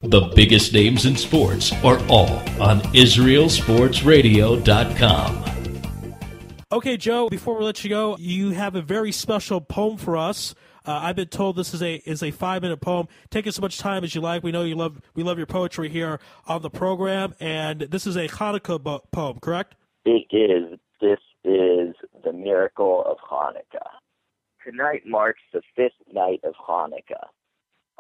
The biggest names in sports are all on IsraelSportsRadio.com. Okay, Joe, before we let you go, you have a very special poem for us. I've been told this is a 5-minute poem. Take as much time as you like. We know we love your poetry here on the program, and this is a Hanukkah poem, correct? It is. This is the Miracle of Chanukah. Tonight marks the 5th night of Hanukkah.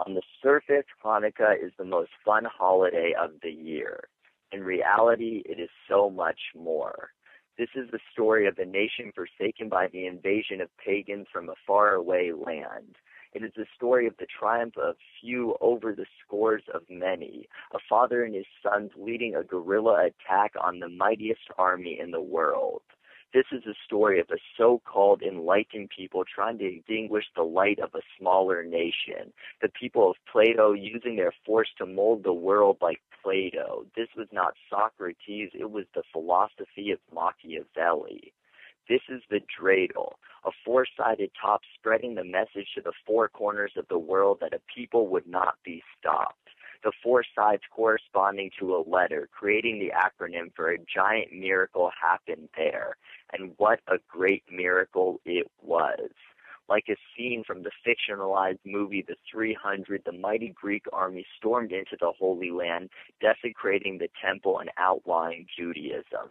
On the surface, Hanukkah is the most fun holiday of the year. In reality, it is so much more. This is the story of a nation forsaken by the invasion of pagans from a faraway land. It is the story of the triumph of few over the scores of many, a father and his sons leading a guerrilla attack on the mightiest army in the world. This is a story of a so-called enlightened people trying to extinguish the light of a smaller nation, the people of Plato using their force to mold the world like Plato. This was not Socrates, it was the philosophy of Machiavelli. This is the dreidel, a four-sided top spreading the message to the four corners of the world that a people would not be stopped. The four sides corresponding to a letter, creating the acronym for a giant miracle happened there. And what a great miracle it was. Like a scene from the fictionalized movie The 300, the mighty Greek army stormed into the Holy Land, desecrating the temple and outlawing Judaism.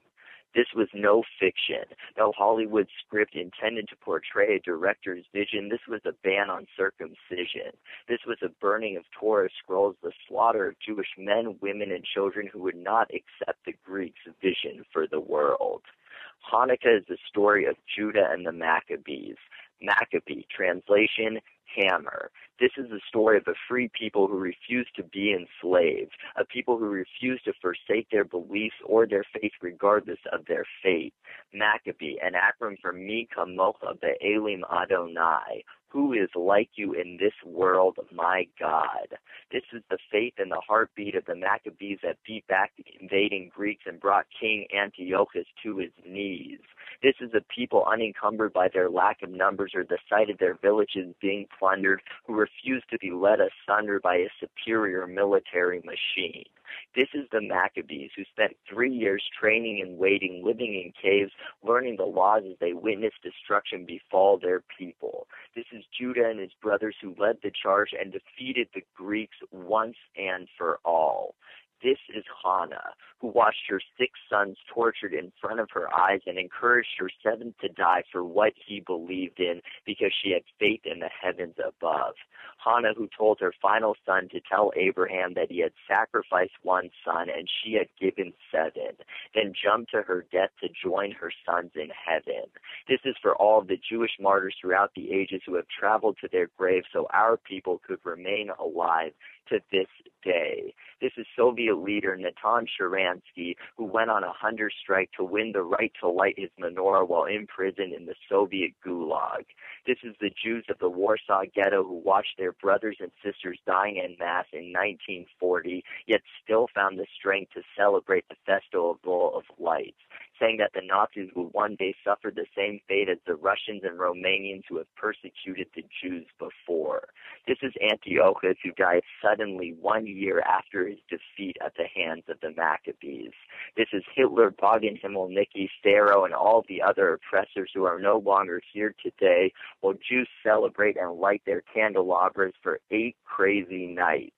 This was no fiction, no Hollywood script intended to portray a director's vision. This was a ban on circumcision. This was a burning of Torah scrolls, the slaughter of Jewish men, women, and children who would not accept the Greeks' vision for the world. Hanukkah is the story of Judah and the Maccabees. Maccabee, translation, hammer. This is the story of a free people who refuse to be enslaved, a people who refuse to forsake their beliefs or their faith regardless of their fate. Maccabee, an acronym for Mi Kamocha Be'elim Adonai. Who is like you in this world, my God? This is the faith and the heartbeat of the Maccabees that beat back the invading Greeks and brought King Antiochus to his knees. This is a people unencumbered by their lack of numbers or the sight of their villages being plundered, who refuse to be led asunder by a superior military machine. This is the Maccabees, who spent 3 years training and waiting, living in caves, learning the laws as they witnessed destruction befall their people. This is Judah and his brothers who led the charge and defeated the Greeks once and for all. This is Hannah, who watched her 6 sons tortured in front of her eyes and encouraged her 7th to die for what he believed in because she had faith in the heavens above. Hannah, who told her final son to tell Abraham that he had sacrificed 1 son and she had given 7, then jumped to her death to join her sons in heaven. This is for all of the Jewish martyrs throughout the ages who have traveled to their graves so our people could remain alive to this day. This is Soviet leader Natan Sharansky, who went on a hunger strike to win the right to light his menorah while imprisoned in the Soviet Gulag. This is the Jews of the Warsaw Ghetto who watched their brothers and sisters dying en masse in 1940, yet still found the strength to celebrate the Festival of Lights, saying that the Nazis would one day suffer the same fate as the Russians and Romanians who have persecuted the Jews before. This is Antiochus, who died suddenly 1 year after his defeat at the hands of the Maccabees. This is Hitler, Bogdan Himmelnicki, Pharaoh, and all the other oppressors who are no longer here today, while Jews celebrate and light their candelabras for 8 crazy nights.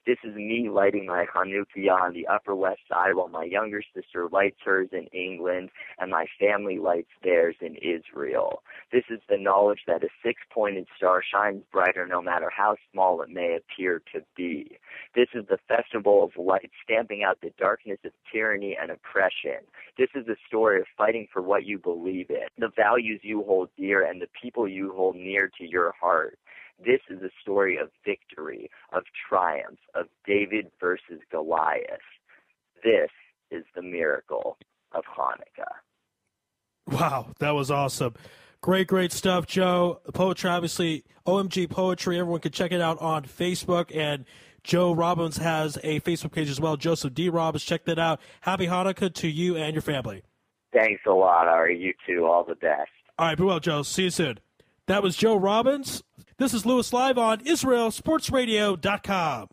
This is me lighting my HANUKKAH on the Upper West Side while my younger sister lights hers in England and my family lights theirs in Israel. This is the knowledge that a 6-pointed star shines brighter no matter how small it may appear to be. This is the Festival of Lights, stamping out the darkness of tyranny and oppression. This is the story of fighting for what you believe in, the values you hold dear, and the people you hold near to your heart. This is a story of victory, of triumph, of David versus Goliath. This is the miracle of Hanukkah. Wow, that was awesome. Great stuff, Joe. The poetry, obviously, OMG Poetry. Everyone can check it out on Facebook. And Joe Robbins has a Facebook page as well, Joseph D. Robbins. Check that out. Happy Hanukkah to you and your family. Thanks a lot, Ari. You too. All the best. All right, be well, Joe. See you soon. That was Joe Robbins. This is Louis Live on IsraelSportsRadio.com.